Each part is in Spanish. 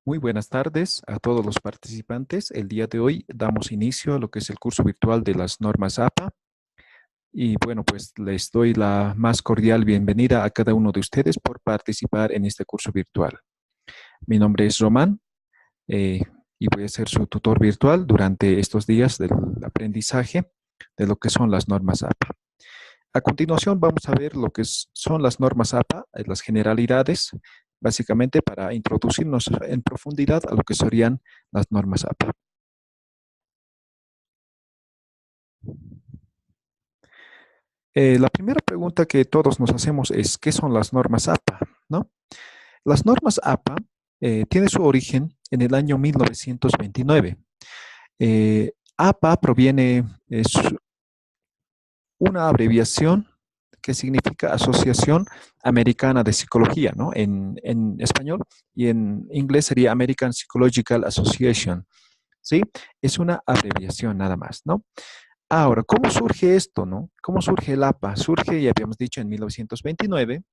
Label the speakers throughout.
Speaker 1: Muy buenas tardes a todos los participantes. El día de hoy damos inicio a lo que es el curso virtual de las normas APA. Y bueno, pues les doy la más cordial bienvenida a cada uno de ustedes por participar en este curso virtual. Mi nombre es Román eh, y voy a ser su tutor virtual durante estos días del aprendizaje de lo que son las normas APA. A continuación vamos a ver lo que son las normas APA, las generalidades, básicamente para introducirnos en profundidad a lo que serían las normas APA. La primera pregunta que todos nos hacemos es, ¿qué son las normas APA? ¿No? Las normas APA tienen su origen en el año 1929. APA proviene, es una abreviación que significa Asociación Americana de Psicología, ¿no? En español, y en inglés sería American Psychological Association, ¿sí? Es una abreviación nada más, ¿no? Ahora, ¿cómo surge esto, no? ¿Cómo surge el APA? Surge, ya habíamos dicho, en 1929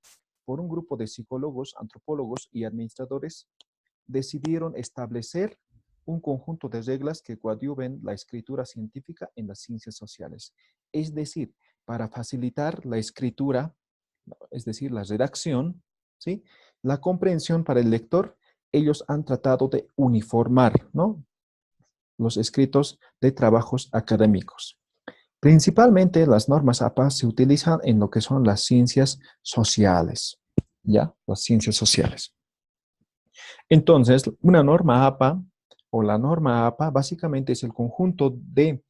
Speaker 1: por un grupo de psicólogos, antropólogos y administradores decidieron establecer un conjunto de reglas que coadyuven la escritura científica en las ciencias sociales. Es decir, para facilitar la escritura, es decir, la redacción, ¿sí? La comprensión para el lector, ellos han tratado de uniformar, ¿no? Los escritos de trabajos académicos. Principalmente las normas APA se utilizan en lo que son las ciencias sociales, ¿ya? Las ciencias sociales. Entonces, una norma APA o la norma APA básicamente es el conjunto de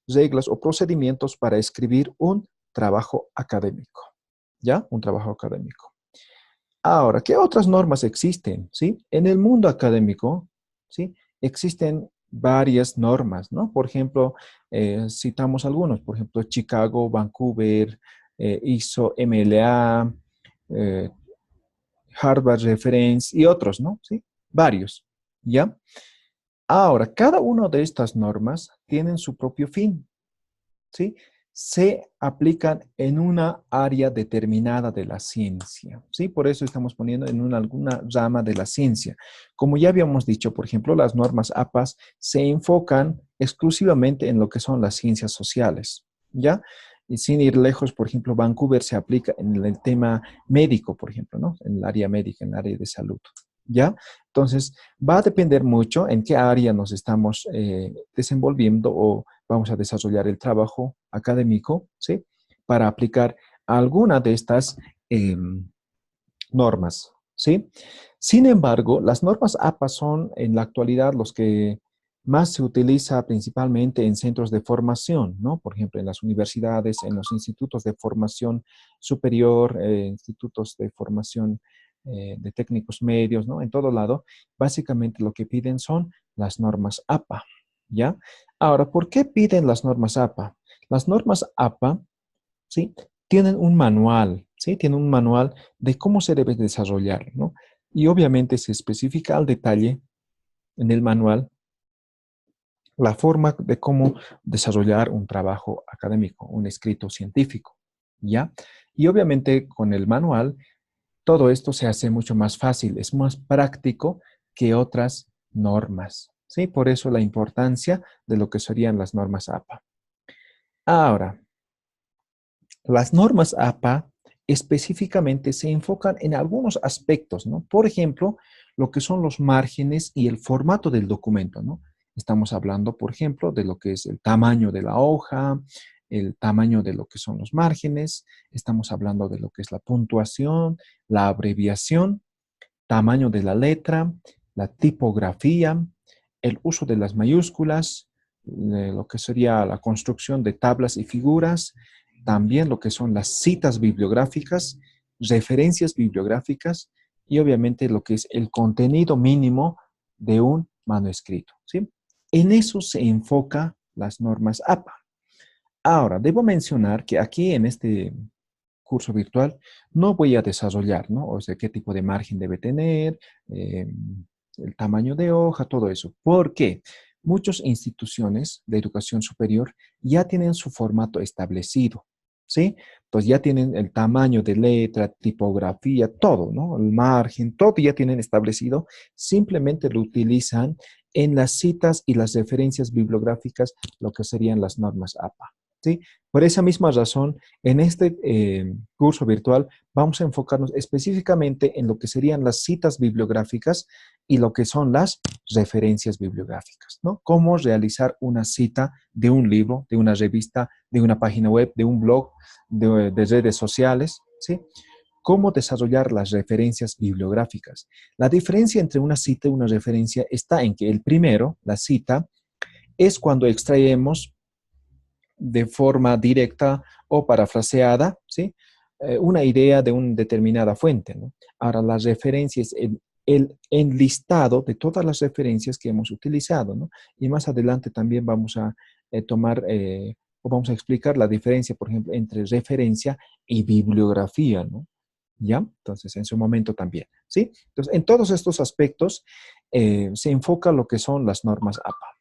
Speaker 1: reglas o procedimientos para escribir un trabajo académico, ¿ya? Un trabajo académico. Ahora, ¿qué otras normas existen? ¿Sí? En el mundo académico, ¿sí? Existen varias normas, ¿no? Por ejemplo, citamos algunos, por ejemplo, Chicago, Vancouver, ISO, MLA, eh, Harvard Reference y otros, ¿no? ¿Sí? Varios, ¿ya? Ahora, cada una de estas normas tienen su propio fin, ¿sí? Se aplican en una área determinada de la ciencia, ¿sí? Por eso estamos poniendo en alguna rama de la ciencia. Como ya habíamos dicho, por ejemplo, las normas APAS se enfocan exclusivamente en lo que son las ciencias sociales, ¿ya? Y sin ir lejos, por ejemplo, Vancouver se aplica en el tema médico, por ejemplo, ¿no? En el área médica, en el área de salud, ¿ya? Entonces, va a depender mucho en qué área nos estamos desenvolviendo o vamos a desarrollar el trabajo académico, ¿sí? Para aplicar alguna de estas eh, normas, ¿sí? Sin embargo, las normas APA son en la actualidad los que más se utiliza principalmente en centros de formación, ¿no? Por ejemplo, en las universidades, en los institutos de formación superior, institutos de formación de técnicos medios, ¿no? En todo lado, básicamente lo que piden son las normas APA, ¿ya? Ahora, ¿por qué piden las normas APA? Las normas APA, ¿sí? Tienen un manual, ¿sí? Tienen un manual de cómo se debe desarrollar, ¿no? Y obviamente se especifica al detalle en el manual la forma de cómo desarrollar un trabajo académico, un escrito científico, ¿ya? Y obviamente con el manual todo esto se hace mucho más fácil, es más práctico que otras normas, ¿sí? Por eso la importancia de lo que serían las normas APA. Ahora, las normas APA específicamente se enfocan en algunos aspectos, ¿no? Por ejemplo, lo que son los márgenes y el formato del documento, ¿no? Estamos hablando, por ejemplo, de lo que es el tamaño de la hoja, el tamaño de lo que son los márgenes, estamos hablando de lo que es la puntuación, la abreviación, tamaño de la letra, la tipografía, el uso de las mayúsculas, lo que sería la construcción de tablas y figuras, también lo que son las citas bibliográficas, referencias bibliográficas y obviamente lo que es el contenido mínimo de un manuscrito, ¿sí? En eso se enfoca las normas APA. Ahora, debo mencionar que aquí en este curso virtual no voy a desarrollar, ¿no? O sea, qué tipo de margen debe tener, el tamaño de hoja, todo eso. ¿Por qué? Muchas instituciones de educación superior ya tienen su formato establecido, ¿sí? Entonces ya tienen el tamaño de letra, tipografía, todo, ¿no? El margen, todo ya tienen establecido. Simplemente lo utilizan en las citas y las referencias bibliográficas, lo que serían las normas APA, ¿sí? Por esa misma razón, en este curso virtual vamos a enfocarnos específicamente en lo que serían las citas bibliográficas y lo que son las referencias bibliográficas, ¿no? Cómo realizar una cita de un libro, de una revista, de una página web, de un blog, de redes sociales, ¿sí? Cómo desarrollar las referencias bibliográficas. La diferencia entre una cita y una referencia está en que el primero, la cita, es cuando extraemos de forma directa o parafraseada, ¿sí? Una idea de una determinada fuente, ¿no? Ahora, la referencia es el enlistado de todas las referencias que hemos utilizado, ¿no? Y más adelante también vamos a tomar o vamos a explicar la diferencia, por ejemplo, entre referencia y bibliografía, ¿no? ¿Ya? Entonces, en su momento también, ¿sí? Entonces, en todos estos aspectos se enfoca lo que son las normas APA.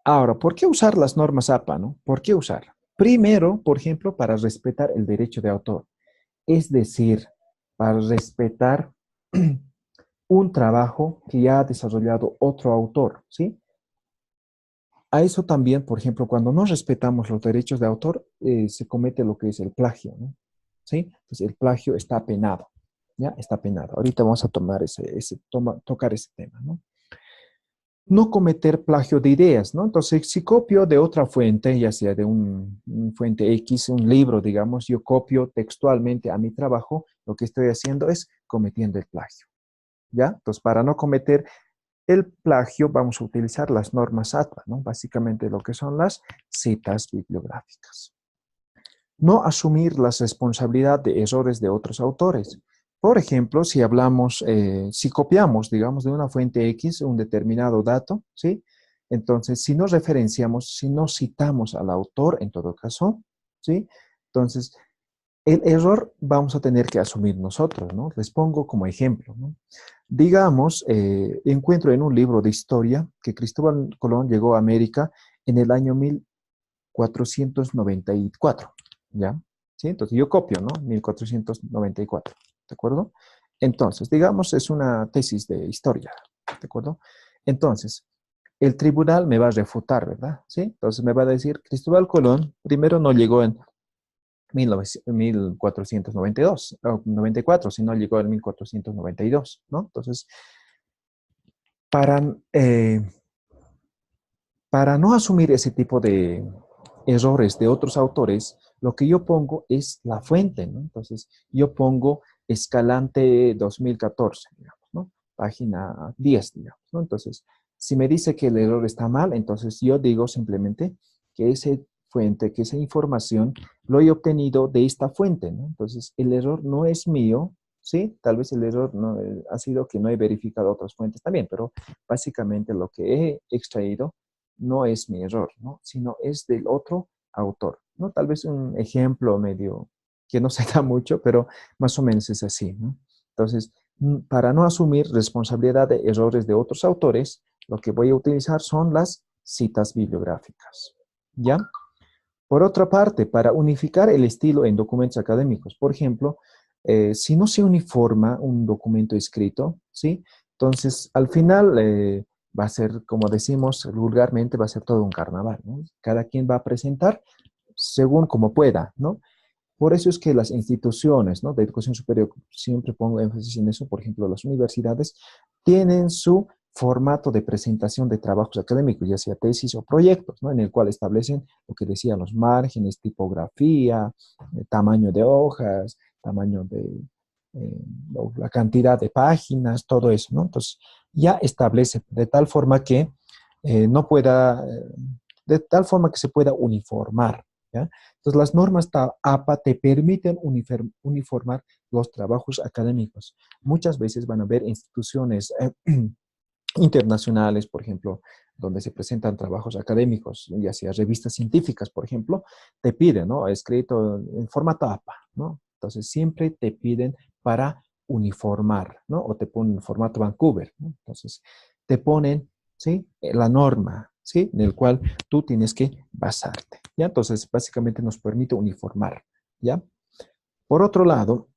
Speaker 1: Ahora, ¿por qué usar las normas APA, no? ¿Por qué usar? Primero, por ejemplo, para respetar el derecho de autor. Es decir, para respetar un trabajo que ya ha desarrollado otro autor, ¿sí? A eso también, por ejemplo, cuando no respetamos los derechos de autor, se comete lo que es el plagio, ¿no? ¿Sí? Entonces, el plagio está penado, ¿ya? Está penado. Ahorita vamos a tocar ese tema, ¿no? No cometer plagio de ideas, ¿no? Entonces, si copio de otra fuente, ya sea de un fuente X, un libro, digamos, yo copio textualmente a mi trabajo, lo que estoy haciendo es cometiendo el plagio, ¿ya? Entonces, para no cometer el plagio, vamos a utilizar las normas APA, ¿no? Básicamente lo que son las citas bibliográficas. No asumir la responsabilidad de errores de otros autores. Por ejemplo, si hablamos, si copiamos, digamos, de una fuente X un determinado dato, ¿sí? Entonces, si no referenciamos, si no citamos al autor, en todo caso, ¿sí? Entonces, el error vamos a tener que asumir nosotros, ¿no? Les pongo como ejemplo, ¿no? Digamos, encuentro en un libro de historia que Cristóbal Colón llegó a América en el año 1494, ¿ya? ¿Sí? Entonces yo copio, ¿no? 1494, ¿de acuerdo? Entonces, digamos, es una tesis de historia, ¿de acuerdo? Entonces, el tribunal me va a refutar, ¿verdad? ¿Sí? Entonces me va a decir, Cristóbal Colón primero no llegó en 1492, o 94, sino llegó en 1492, ¿no? Entonces, para, eh, para no asumir ese tipo de errores de otros autores, lo que yo pongo es la fuente, ¿no? Entonces, yo pongo Escalante 2014, digamos, ¿no? Página 10, digamos, ¿no? Entonces, si me dice que el error está mal, entonces yo digo simplemente que esa fuente, que esa información lo he obtenido de esta fuente, ¿no? Entonces, el error no es mío, ¿sí? Tal vez el error no, ha sido que no he verificado otras fuentes también, pero básicamente lo que he extraído no es mi error, ¿no? Sino es del otro autor, ¿no? Tal vez un ejemplo medio que no se da mucho, pero más o menos es así, ¿no? Entonces, para no asumir responsabilidad de errores de otros autores, lo que voy a utilizar son las citas bibliográficas, ¿ya? Por otra parte, para unificar el estilo en documentos académicos, por ejemplo, si no se uniforma un documento escrito, ¿sí? Entonces, al final va a ser, como decimos vulgarmente, va a ser todo un carnaval, ¿no? Cada quien va a presentar según como pueda, ¿no? Por eso es que las instituciones, ¿no?, de educación superior, siempre pongo énfasis en eso, por ejemplo, las universidades, tienen su formato de presentación de trabajos académicos, ya sea tesis o proyectos, ¿no?, en el cual establecen lo que decía, los márgenes, tipografía, tamaño de hojas, tamaño de eh, la cantidad de páginas, todo eso, ¿no? Entonces, ya establece de tal forma que no pueda, de tal forma que se pueda uniformar, ¿ya? Entonces, las normas APA te permiten uniformar los trabajos académicos. Muchas veces van a haber instituciones internacionales, por ejemplo, donde se presentan trabajos académicos, ya sea revistas científicas, por ejemplo, te piden, ¿no? Escrito en formato APA, ¿no? Entonces, siempre te piden para uniformar, ¿no? O te ponen en formato Vancouver, ¿no? Entonces, te ponen, ¿sí? La norma, ¿sí? En el cual tú tienes que basarte, ¿ya? Entonces, básicamente nos permite uniformar, ¿ya? Por otro lado,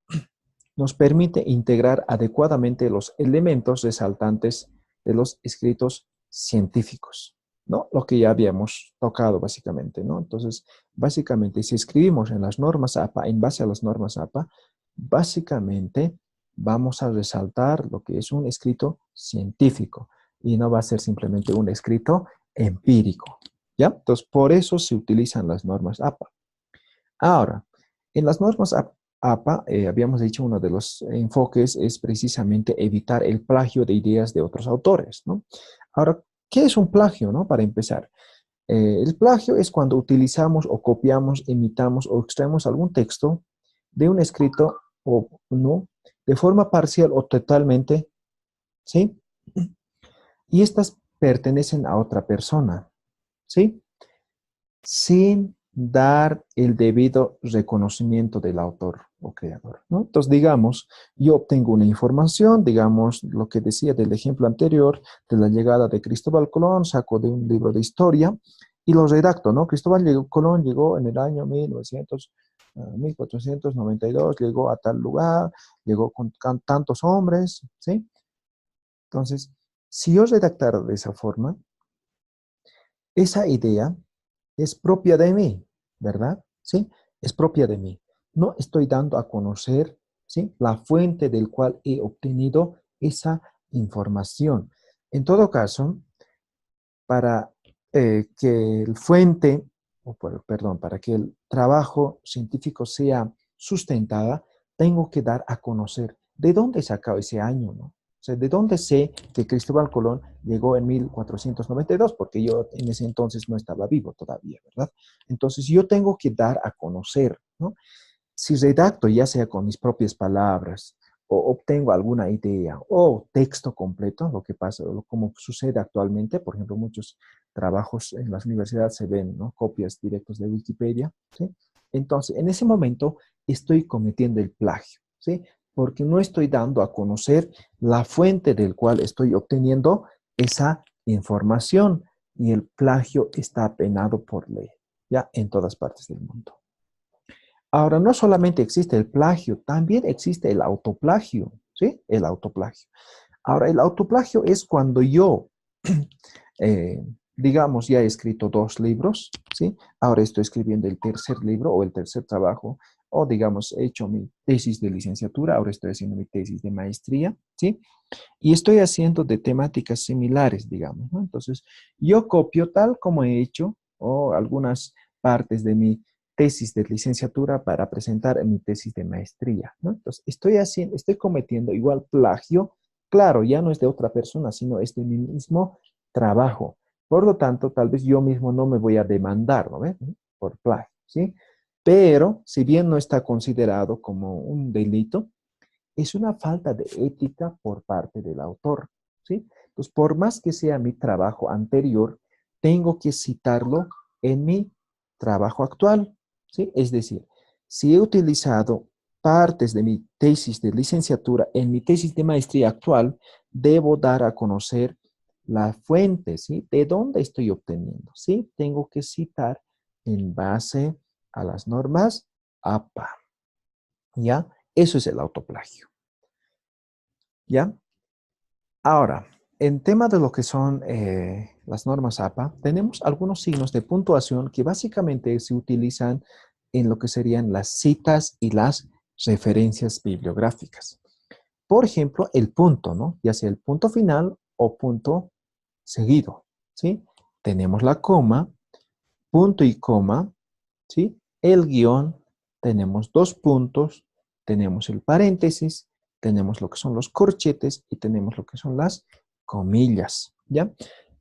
Speaker 1: nos permite integrar adecuadamente los elementos resaltantes de los escritos científicos, ¿no? Lo que ya habíamos tocado básicamente, ¿no? Entonces, básicamente, si escribimos en las normas APA, en base a las normas APA, básicamente vamos a resaltar lo que es un escrito científico y no va a ser simplemente un escrito empírico, ¿ya? Entonces, por eso se utilizan las normas APA. Ahora, en las normas APA, habíamos dicho, uno de los enfoques es precisamente evitar el plagio de ideas de otros autores, ¿no? Ahora, ¿qué es un plagio, no? Para empezar, el plagio es cuando utilizamos o copiamos, imitamos o extraemos algún texto de un escrito o no, de forma parcial o totalmente, ¿sí? Y estas pertenecen a otra persona, ¿sí? Sin dar el debido reconocimiento del autor o creador, ¿no? Entonces, digamos, yo obtengo una información, digamos, lo que decía del ejemplo anterior, de la llegada de Cristóbal Colón, saco de un libro de historia y lo redacto, ¿no? Colón llegó en el año 1492, llegó a tal lugar, llegó con tantos hombres, ¿sí? Entonces, si yo redactara de esa forma, esa idea es propia de mí, ¿verdad? ¿Sí? Es propia de mí. No estoy dando a conocer, ¿sí? La fuente del cual he obtenido esa información. En todo caso, para que el fuente, perdón, para que el trabajo científico sea sustentada, tengo que dar a conocer de dónde he sacado ese año, ¿no? O sea, ¿de dónde sé que Cristóbal Colón llegó en 1492? Porque yo en ese entonces no estaba vivo todavía, ¿verdad? Entonces yo tengo que dar a conocer, ¿no? Si redacto, ya sea con mis propias palabras, o obtengo alguna idea, o texto completo, lo que pasa, como sucede actualmente, por ejemplo, muchos trabajos en las universidades se ven, ¿no? Copias directas de Wikipedia, ¿sí? Entonces, en ese momento estoy cometiendo el plagio, ¿sí? Porque no estoy dando a conocer la fuente del cual estoy obteniendo esa información y el plagio está penado por ley, ya en todas partes del mundo. Ahora, no solamente existe el plagio, también existe el autoplagio, ¿sí? El autoplagio. Ahora, el autoplagio es cuando yo, eh, digamos, ya he escrito 2 libros, ¿sí? Ahora estoy escribiendo el tercer libro o el tercer trabajo, o digamos, he hecho mi tesis de licenciatura, ahora estoy haciendo mi tesis de maestría, ¿sí? Y estoy haciendo de temáticas similares, digamos, ¿no? Entonces, yo copio tal como he hecho o algunas partes de mi tesis de licenciatura para presentar en mi tesis de maestría, ¿no? Entonces, estoy cometiendo igual plagio, claro, ya no es de otra persona, sino es de mi mismo trabajo. Por lo tanto, tal vez yo mismo no me voy a demandar, ¿no ves? Por plagio, ¿sí? Pero, si bien no está considerado como un delito, es una falta de ética por parte del autor, ¿sí? Entonces, por más que sea mi trabajo anterior, tengo que citarlo en mi trabajo actual, ¿sí? Es decir, si he utilizado partes de mi tesis de licenciatura en mi tesis de maestría actual, debo dar a conocer la fuente, ¿sí? De dónde estoy obteniendo, ¿sí? Tengo que citar en base a las normas APA, ¿ya? Eso es el autoplagio. ¿Ya? Ahora, en tema de lo que son las normas APA, tenemos algunos signos de puntuación que básicamente se utilizan en lo que serían las citas y las referencias bibliográficas. Por ejemplo, el punto, ¿no? Ya sea el punto final o punto seguido, ¿sí? Tenemos la coma, punto y coma, ¿sí? El guión, tenemos 2 puntos, tenemos el paréntesis, tenemos lo que son los corchetes y tenemos lo que son las comillas, ¿ya?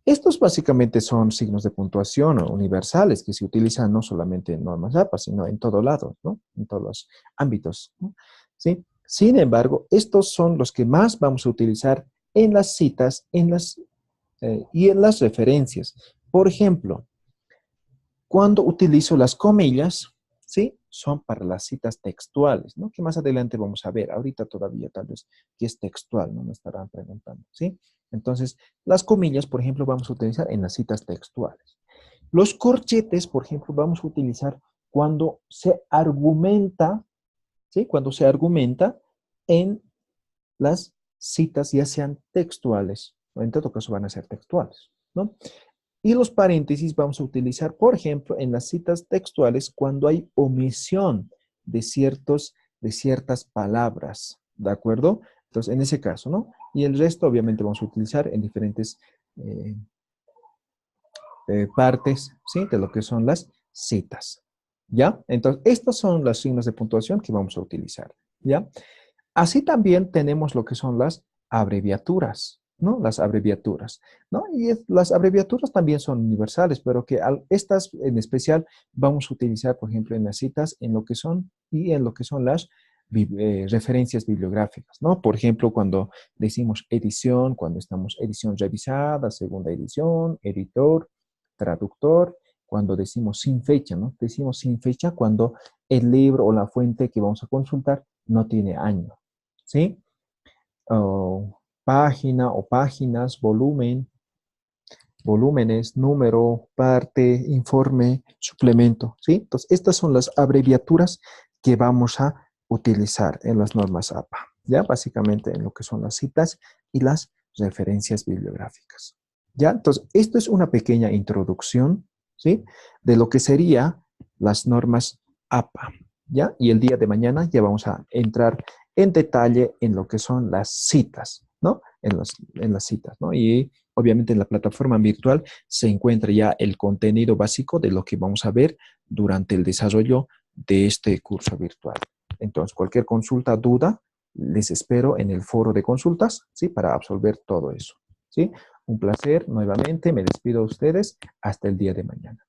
Speaker 1: Estos básicamente son signos de puntuación universales que se utilizan no solamente en normas APA, sino en todo lado, ¿no? En todos los ámbitos, ¿no? ¿Sí? Sin embargo, estos son los que más vamos a utilizar en las citas y en las referencias. Por ejemplo, cuando utilizo las comillas, ¿sí? son para las citas textuales, ¿no? Que más adelante vamos a ver. Ahorita todavía tal vez que es textual, ¿no? Me estarán preguntando, ¿sí? Entonces, las comillas, por ejemplo, vamos a utilizar en las citas textuales. Los corchetes, por ejemplo, vamos a utilizar cuando se argumenta, ¿sí? Cuando se argumenta en las citas, ya sean textuales, o en todo caso van a ser textuales, ¿no? Y los paréntesis vamos a utilizar, por ejemplo, en las citas textuales cuando hay omisión de ciertas palabras, ¿de acuerdo? Entonces, en ese caso, ¿no? Y el resto, obviamente, vamos a utilizar en diferentes eh, partes, ¿sí? De lo que son las citas, ¿ya? Entonces, estos son los signos de puntuación que vamos a utilizar, ¿ya? Así también tenemos lo que son las abreviaturas, ¿no? Las abreviaturas, ¿no? Las abreviaturas también son universales, pero que estas en especial vamos a utilizar, por ejemplo, en las citas, en lo que son y en lo que son las referencias bibliográficas, ¿no? Por ejemplo, cuando decimos edición, cuando estamos edición revisada, segunda edición, editor, traductor, cuando decimos sin fecha, ¿no? Decimos sin fecha cuando el libro o la fuente que vamos a consultar no tiene año, ¿sí? O página o páginas, volumen, volúmenes, número, parte, informe, suplemento, ¿sí? Entonces, estas son las abreviaturas que vamos a utilizar en las normas APA, ¿ya? Básicamente en lo que son las citas y las referencias bibliográficas, ¿ya? Entonces, esto es una pequeña introducción, ¿sí? De lo que sería las normas APA, ¿ya? Y el día de mañana ya vamos a entrar en detalle en lo que son las citas, ¿no? En las citas, ¿no? Y obviamente en la plataforma virtual se encuentra ya el contenido básico de lo que vamos a ver durante el desarrollo de este curso virtual. Entonces, cualquier consulta, duda, les espero en el foro de consultas, ¿sí? Para absolver todo eso, ¿sí? Un placer nuevamente, me despido a ustedes hasta el día de mañana.